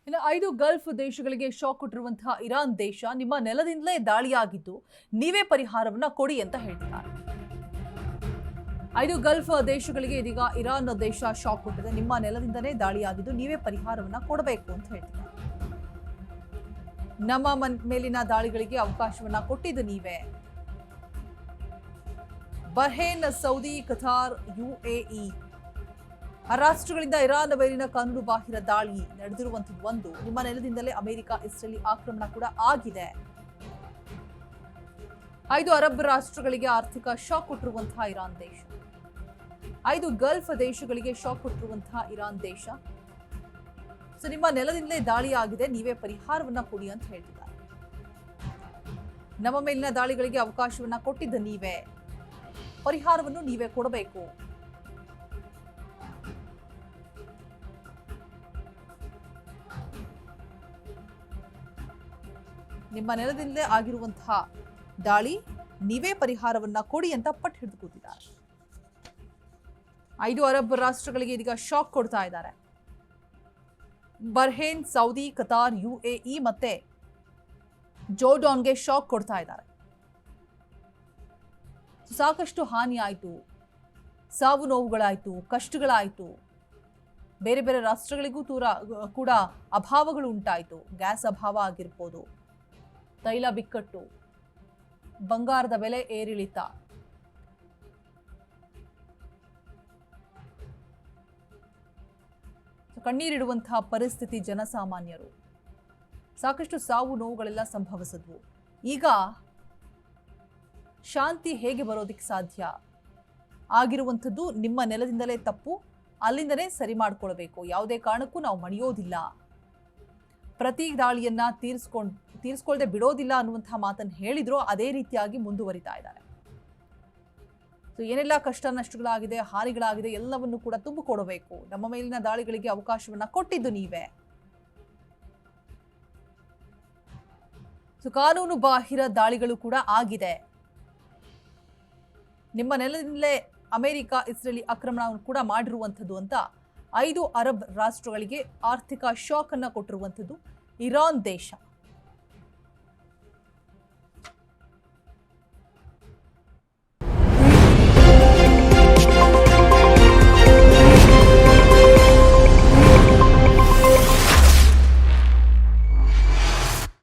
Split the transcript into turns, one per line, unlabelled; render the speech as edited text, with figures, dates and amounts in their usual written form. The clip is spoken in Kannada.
ಇನ್ನು 5 ಗಲ್ಫ್ ದೇಶಗಳಿಗೆ ಶಾಕ್ ಕೊಟ್ಟಿರುವಂತಹ ಇರಾನ್ ದೇಶ ನಿಮ್ಮ ನೆಲದಿಂದಲೇ ದಾಳಿಯಾಗಿದ್ದು ನೀವೇ ಪರಿಹಾರವನ್ನ ಕೊಡಿ ಅಂತ ಹೇಳ್ತಿದ್ದಾರೆ. 5 ಗಲ್ಫ್ ದೇಶಗಳಿಗೆ ಇದೀಗ ಇರಾನ್ ದೇಶ ಶಾಕ್ ಕೊಟ್ಟಿದೆ. ನಿಮ್ಮ ನೆಲದಿಂದಲೇ ದಾಳಿಯಾಗಿದ್ದು ನೀವೇ ಪರಿಹಾರವನ್ನ ಕೊಡಬೇಕು ಅಂತ ಹೇಳ್ತಿದ್ದಾರೆ. ನಮ್ಮ ಮೇಲಿನ ದಾಳಿಗಳಿಗೆ ಅವಕಾಶವನ್ನ ಕೊಟ್ಟಿದ್ದು ನೀವೇ. ಬಹ್ರೇನ್, ಸೌದಿ, ಕತಾರ್, ಯುಎಇ ಆ ರಾಷ್ಟ್ರಗಳಿಂದ ಇರಾನ್ ಮೇಲಿನ ಕಾನೂನು ಬಾಹಿರ ದಾಳಿ ನಡೆದಿರುವಂತದ್ದು ಒಂದು. ನಿಮ್ಮ ನೆಲದಿಂದಲೇ ಅಮೆರಿಕ, ಇಸ್ರೇಲಿ ಆಕ್ರಮಣ ಕೂಡ ಆಗಿದೆ. 5 ಅರಬ್ ರಾಷ್ಟ್ರಗಳಿಗೆ ಆರ್ಥಿಕ ಶಾಕ್ ಕೊಟ್ಟಿರುವಂತಹ ಇರಾನ್ ದೇಶ, 5 ಗಲ್ಫ್ ದೇಶಗಳಿಗೆ ಶಾಕ್ ಕೊಟ್ಟಿರುವಂತಹ ಇರಾನ್ ದೇಶ. ಸೊ ನಿಮ್ಮ ನೆಲದಿಂದಲೇ ದಾಳಿ ಆಗಿದೆ, ನೀವೇ ಪರಿಹಾರವನ್ನ ಕೊಡಿ ಅಂತ ಹೇಳ್ತಿದ್ದಾರೆ. ನಮ್ಮ ಮೇಲಿನ ದಾಳಿಗಳಿಗೆ ಅವಕಾಶವನ್ನ ಕೊಟ್ಟಿದ್ದ ನೀವೇ, ಪರಿಹಾರವನ್ನು ನೀವೇ ಕೊಡಬೇಕು. ನಿಮ್ಮ ನೆಲದಿಂದಲೇ ಆಗಿರುವಂತಹ ದಾಳಿ ನೀವೇ ಪರಿಹಾರವನ್ನ ಕೊಡಿ ಅಂತ ಪಟ್ಟು ಹಿಡಿದು ಕೂತಿದ್ದಾರೆ. 5 ಅರಬ್ ರಾಷ್ಟ್ರಗಳಿಗೆ ಇದೀಗ ಶಾಕ್ ಕೊಡ್ತಾ ಇದ್ದಾರೆ. ಬಹ್ರೇನ್, ಸೌದಿ, ಕತಾರ್, ಯುಎಇ ಮತ್ತೆ ಜೋರ್ಡಾನ್ಗೆ ಶಾಕ್ ಕೊಡ್ತಾ ಇದ್ದಾರೆ. ಸಾಕಷ್ಟು ಹಾನಿ ಆಯಿತು, ಸಾವು ನೋವುಗಳಾಯಿತು, ಕಷ್ಟಗಳಾಯಿತು. ಬೇರೆ ಬೇರೆ ರಾಷ್ಟ್ರಗಳಿಗೂ ಕೂಡ ಅಭಾವಗಳು ಉಂಟಾಯಿತು. ಗ್ಯಾಸ್ ಅಭಾವ ಆಗಿರ್ಬೋದು, ತೈಲ ಬಿಕ್ಕಟ್ಟು, ಬಂಗಾರದ ಬೆಲೆ ಏರಿಳಿತ, ಕಣ್ಣೀರಿಡುವಂತಹ ಪರಿಸ್ಥಿತಿ ಜನಸಾಮಾನ್ಯರು. ಸಾಕಷ್ಟು ಸಾವು ನೋವುಗಳೆಲ್ಲ ಸಂಭವಿಸಿದ್ವು. ಈಗ ಶಾಂತಿ ಹೇಗೆ ಬರೋದಕ್ಕೆ ಸಾಧ್ಯ? ಆಗಿರುವಂಥದ್ದು ನಿಮ್ಮ ನೆಲದಿಂದಲೇ ತಪ್ಪು, ಅಲ್ಲಿಂದಲೇ ಸರಿ ಮಾಡ್ಕೊಳ್ಬೇಕು. ಯಾವುದೇ ಕಾರಣಕ್ಕೂ ನಾವು ಮಣಿಯೋದಿಲ್ಲ, ಪ್ರತಿ ದಾಳಿಯನ್ನ ತೀರಿಸ್ಕೊಳ್ದೆ ಬಿಡೋದಿಲ್ಲ ಅನ್ನುವಂತಹ ಮಾತನ್ನು ಹೇಳಿದ್ರು. ಅದೇ ರೀತಿಯಾಗಿ ಮುಂದುವರಿತಾ ಇದ್ದಾರೆ. ಸೊ ಏನೆಲ್ಲ ಕಷ್ಟ ನಷ್ಟಗಳಾಗಿದೆ, ಹಾನಿಗಳಾಗಿದೆ, ಎಲ್ಲವನ್ನು ಕೂಡ ತುಂಬಿಕೊಡಬೇಕು. ನಮ್ಮ ಮೇಲಿನ ದಾಳಿಗಳಿಗೆ ಅವಕಾಶವನ್ನ ಕೊಟ್ಟಿದ್ದು ನೀವೇ. ಸೊ ಕಾನೂನು ಬಾಹಿರ ದಾಳಿಗಳು ಕೂಡ ಆಗಿದೆ. ನಿಮ್ಮ ನೆಲದಿಂದಲೇ ಅಮೆರಿಕ, ಇಸ್ರೇಲಿ ಆಕ್ರಮಣವನ್ನು ಕೂಡ ಮಾಡಿರುವಂಥದ್ದು ಅಂತ 5 ಅರಬ್ ರಾಷ್ಟ್ರಗಳಿಗೆ ಆರ್ಥಿಕ ಶಾಕ್ ಅನ್ನ ಕೊಟ್ಟಿರುವಂಥದ್ದು ಇರಾನ್ ದೇಶ.